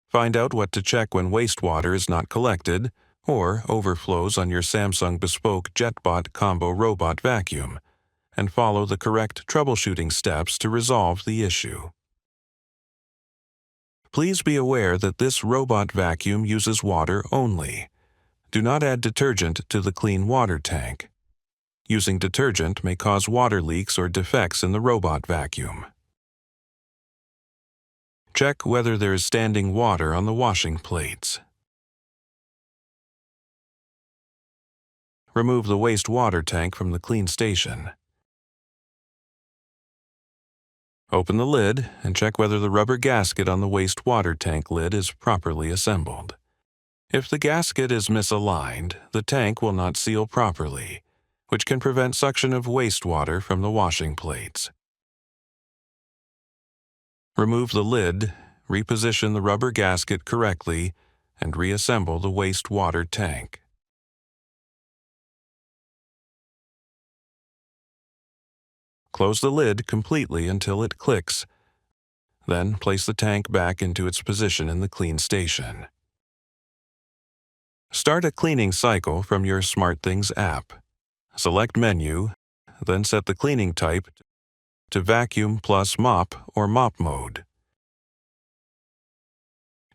Find out what to check when wastewater is not collected or overflows on your Samsung Bespoke Jet Bot Combo robot vacuum, and follow the correct troubleshooting steps to resolve the issue. Please be aware that this robot vacuum uses water only. Do not add detergent to the clean water tank. Using detergent may cause water leaks or defects in the robot vacuum. Check whether there is standing water on the washing plates. Remove the wastewater tank from the clean station. Open the lid and check whether the rubber gasket on the wastewater tank lid is properly assembled. If the gasket is misaligned, the tank will not seal properly, which can prevent suction of wastewater from the washing plates. Remove the lid, reposition the rubber gasket correctly, and reassemble the wastewater tank. Close the lid completely until it clicks. Then place the tank back into its position in the clean station. Start a cleaning cycle from your SmartThings app. Select Menu, then set the cleaning type to Vacuum plus Mop or Mop mode.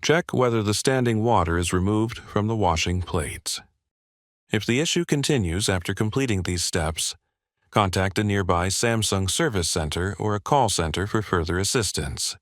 Check whether the standing water is removed from the washing plates. If the issue continues after completing these steps, contact a nearby Samsung service center or a call center for further assistance.